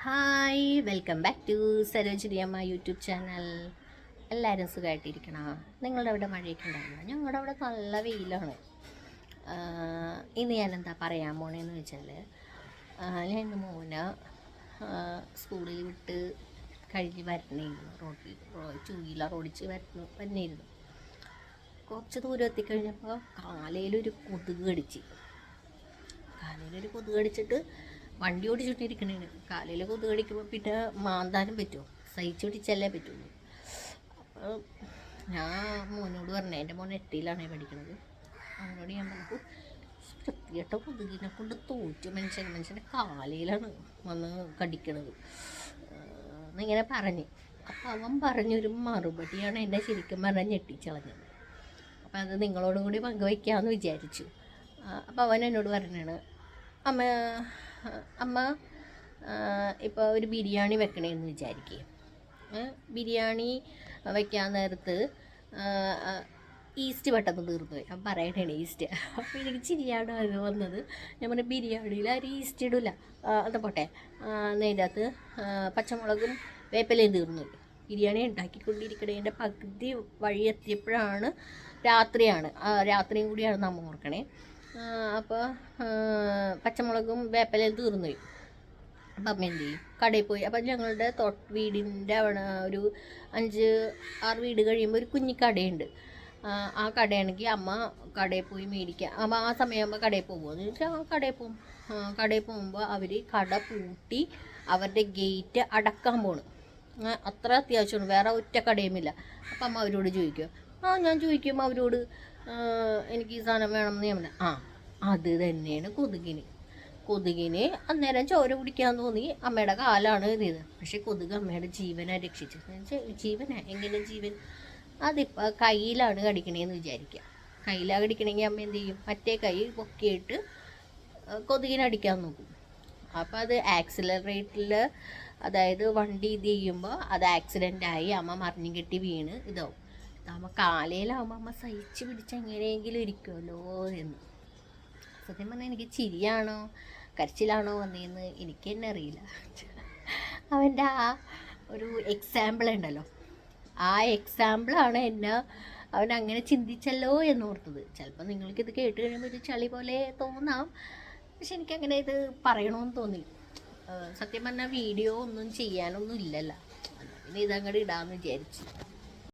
Hi, welcome back to Sarojiniamma YouTube channel. എല്ലാവരും സുഖമായിട്ടിരിക്കണം. നിങ്ങളുടെ അവിടെ മഴയൊക്കെ ഉണ്ടായിരുന്നു? ഞങ്ങളുടെ അവിടെ നല്ല വെയിലാണ്. ഇന്ന് ഞാനെന്താ പറയാൻ പോണേന്ന് വെച്ചാൽ, ഞാൻ ഇന്ന് മോനെ സ്കൂളിൽ വിട്ട് കഴിഞ്ഞ് വരണേയിരുന്നു. റോഡിൽ ടൂ വീലർ ഓടിച്ച് വരണേയിരുന്നു. കുറച്ച് ദൂരം എത്തിക്കഴിഞ്ഞപ്പോൾ കാലയിലൊരു കൊതുക് കടിച്ചിട്ട് വണ്ടി ഓടിച്ചിട്ടിരിക്കണേന് കാലയിൽ കൊതുക് കടിക്കുമ്പോൾ പിന്നെ മാന്താനും പറ്റുമോ? സഹിച്ചു പിടിച്ചല്ലേ പറ്റുള്ളൂ. അപ്പോൾ ഞാൻ മോനോട് പറഞ്ഞു, എൻ്റെ മോൻ 8ലാണ് പഠിക്കണത്. അവനോട് ഞാൻ പറഞ്ഞു, വൃത്തികെട്ട കൊതുകിനെ കൊണ്ട് തോറ്റു മനുഷ്യൻ്റെ കാലയിലാണ് വന്ന് കടിക്കണത് എന്നിങ്ങനെ പറഞ്ഞ്. അപ്പം അവൻ പറഞ്ഞൊരു മറുപടിയാണ് എന്നെ ശരിക്കും പറഞ്ഞാൽ ഞെട്ടിച്ചളഞ്ഞത്. അപ്പം അത് നിങ്ങളോടും കൂടി പങ്കുവയ്ക്കാമെന്ന് വിചാരിച്ചു. അപ്പോൾ അവൻ എന്നോട് പറഞ്ഞാണ്, അമ്മ ഇപ്പോൾ ഒരു ബിരിയാണി വെക്കണമെന്ന് വിചാരിക്കുക. ബിരിയാണി വയ്ക്കാൻ നേരത്ത് ഈസ്റ്റ് പെട്ടെന്ന് തീർന്നു പോയി. ഞാൻ പറയണേ ഈസ്റ്റ്. അപ്പോൾ എനിക്ക് ചിരിയാണ് അത് വന്നത്. ഞാൻ പറഞ്ഞ ബിരിയാണിയിൽ ആരും ഈസ്റ്റ് ഇടില്ല. അത് പോട്ടെ, അതിനകത്ത് പച്ചമുളകും വേപ്പിലയും തീർന്നു പോയി. ബിരിയാണി ഉണ്ടാക്കിക്കൊണ്ടിരിക്കണതിൻ്റെ പകുതി വഴി എത്തിയപ്പോഴാണ് രാത്രിയും കൂടിയാണ് നമ്മൾ ഓർക്കണേ. അപ്പോൾ പച്ചമുളകും വേപ്പിലയും തീർന്നു പോയി. അപ്പം അമ്മ എന്ത് ചെയ്യും? കടയിൽ പോയി. അപ്പം ഞങ്ങളുടെ വീടിൻ്റെ അവിടെ ഒരു 5-6 വീട് കഴിയുമ്പോൾ ഒരു കുഞ്ഞി കടയുണ്ട്. ആ കടയാണെങ്കിൽ അമ്മ കടയിൽ പോയി മേടിക്കുക. അമ്മ ആ സമയമാകുമ്പോൾ കടയിൽ പോകുമോ ചോദിച്ചാൽ കടയിൽ പോകുമ്പോൾ അവർ കട പൂട്ടി അവരുടെ ഗേറ്റ് അടക്കാൻ പോണ്. അത്ര അത്യാവശ്യമാണ്. വേറെ ഒറ്റ കടയുമില്ല. അപ്പം അമ്മ അവരോട് ചോദിക്കും. ഞാൻ ചോദിക്കും അവരോട്, എനിക്ക് ഈ സാധനം വേണമെന്ന്. ഞാൻ പറഞ്ഞു, അത് തന്നെയാണ് കൊതുകിന് അന്നേരം ചോര കുടിക്കാൻ തോന്നി. അമ്മയുടെ കാലാണ് ഇത്. പക്ഷെ കൊതുക് അമ്മയുടെ ജീവനെ രക്ഷിച്ചത്. എങ്ങനെ ജീവൻ? അതിപ്പോൾ കയ്യിലാണ് കടിക്കണേന്ന് വിചാരിക്കുക. കയ്യിലാണ് കടിക്കണമെങ്കിൽ അമ്മ എന്ത് ചെയ്യും? മറ്റേ കൈ പൊക്കിയിട്ട് കൊതുകിനെ അടിക്കാൻ നോക്കും. അപ്പോൾ അത് ആക്സിലറേറ്ററിൽ, അതായത് വണ്ടി ഇത് ചെയ്യുമ്പോൾ അത് ആക്സിഡൻ്റായി അമ്മ മറിഞ്ഞു കെട്ടി വീണ് ഇതാവും. ഇതാകുമ്പോൾ കാലയിലാവുമ്പോൾ അമ്മ സഹിച്ച് പിടിച്ച് എങ്ങനെയെങ്കിലും ഇരിക്കുമല്ലോ എന്ന്. സത്യം പറഞ്ഞാൽ എനിക്ക് ചിരിയാണോ കരച്ചിലാണോ വന്നതെന്ന് എനിക്ക് തന്നെ അറിയില്ല. അവൻ്റെ ആ ഒരു എക്സാമ്പിൾ ഉണ്ടല്ലോ, ആ എക്സാമ്പിളാണ് അവൻ അങ്ങനെ ചിന്തിച്ചല്ലോ എന്നോർത്തത്. ചിലപ്പോൾ നിങ്ങൾക്കിത് കേട്ട് കഴിയുമ്പോൾ ഒരു ചളി പോലെ തോന്നാം, പക്ഷെ എനിക്കങ്ങനെ ഇത് പറയണമെന്ന് തോന്നി. സത്യം പറഞ്ഞാൽ വീഡിയോ ഒന്നും ചെയ്യാനൊന്നും ഇല്ലല്ലോ, പിന്നെ ഇതങ്ങോട്ട് ഇടാമെന്ന് വിചാരിച്ചു.